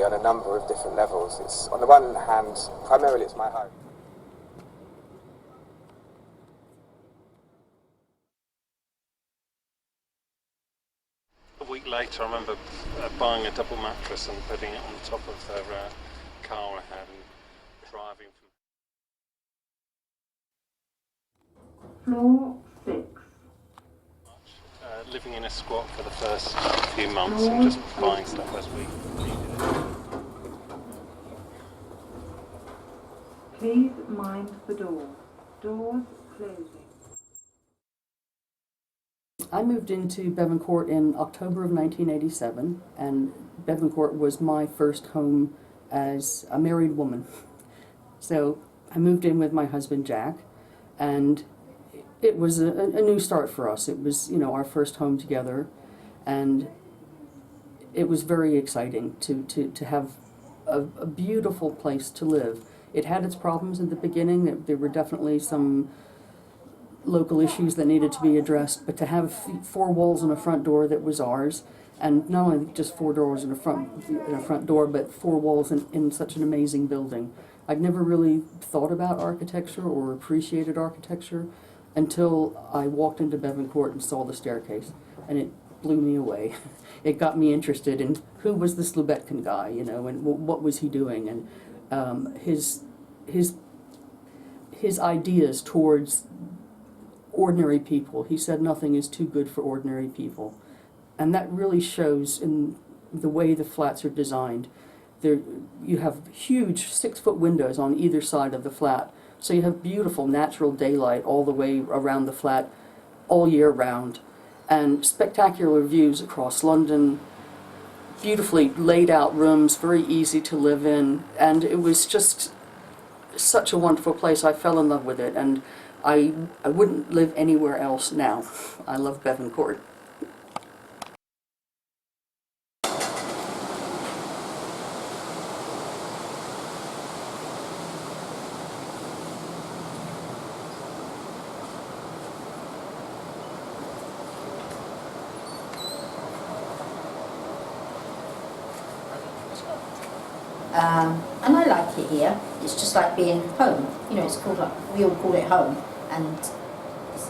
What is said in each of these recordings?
me on a number of different levels. It's, on the one hand, primarily it's my home. A week later, I remember buying a double mattress and putting it on the top of the car I had and driving from... Floor 6. Living in a squat for the first few months and just buying stuff as we needed it. Please mind the door. Doors closing. I moved into Bevan Court in October of 1987, and Bevan Court was my first home as a married woman. So I moved in with my husband Jack, and it was a new start for us. It was, our first home together, and it was very exciting to have a beautiful place to live. It had its problems in the beginning. There were definitely some local issues that needed to be addressed, but to have 4 walls and a front door that was ours, and not only just 4 doors and a front door, but 4 walls in such an amazing building. I'd never really thought about architecture or appreciated architecture until I walked into Bevan Court and saw the staircase, and it blew me away. It got me interested in who was this Lubetkin guy, and what was he doing, and his ideas towards ordinary people. He said nothing is too good for ordinary people, and that really shows in the way the flats are designed. You have huge 6-foot windows on either side of the flat, so you have beautiful natural daylight all the way around the flat all year round, and spectacular views across London, beautifully laid out rooms, very easy to live in, and it was just such a wonderful place. I fell in love with it, and I wouldn't live anywhere else now. I love Bevan Court. And I like it here. It's just like being home. It's called, like, we all call it home. And this is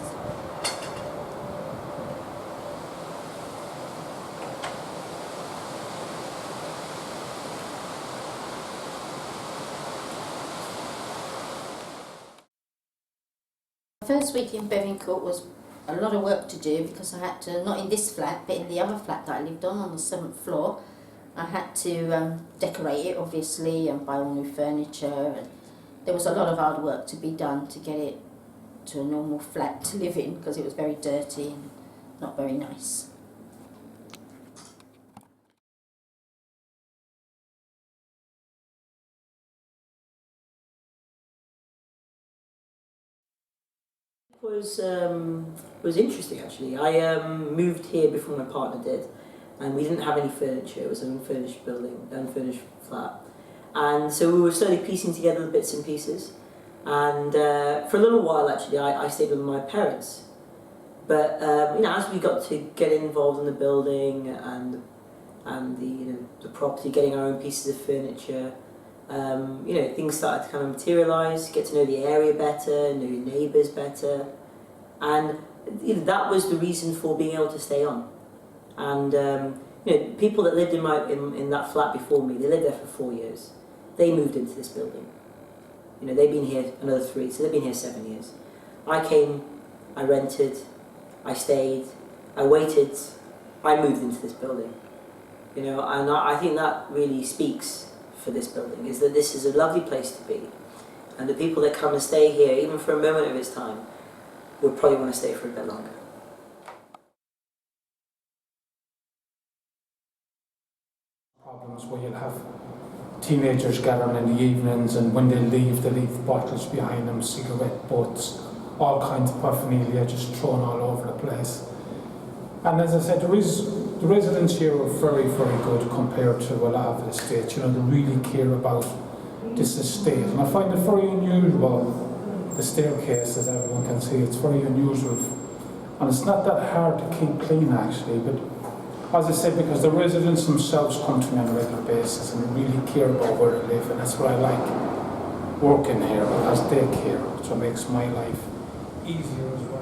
the first week in Bevan Court was a lot of work to do, because I had to, not in this flat, but in the other flat that I lived on the 7th floor, I had to decorate it, obviously, and buy all new furniture, and there was a lot of hard work to be done to get it to a normal flat to live in, because it was very dirty and not very nice. It was interesting, actually. I moved here before my partner did, and we didn't have any furniture. It was an unfurnished building, unfurnished flat, and so we were slowly piecing together the bits and pieces. And for a little while, actually, I stayed with my parents. But as we got to get involved in the building and the property, getting our own pieces of furniture, things started to kind of materialise, get to know the area better, know your neighbours better, and that was the reason for being able to stay on. And people that lived in that flat before me, they lived there for 4 years. They moved into this building. They've been here another 3, so they've been here 7 years. I came, I rented, I stayed, I waited, I moved into this building. And I think that really speaks for this building, is that this is a lovely place to be, and the people that come and stay here, even for a moment of its time, will probably want to stay for a bit longer. Problems where you'll have teenagers gathering in the evenings, and when they leave bottles behind them, cigarette butts, all kinds of paraphernalia just thrown all over the place. And as I said, the residents here are very, very good compared to a lot of the estates. They really care about this estate. And I find it very unusual, the staircase, as everyone can see, it's very unusual. And it's not that hard to keep clean, actually, but as I said, because the residents themselves come to me on a regular basis and really care about where I live, and that's what I like working here, because they care, so it makes my life easier as well.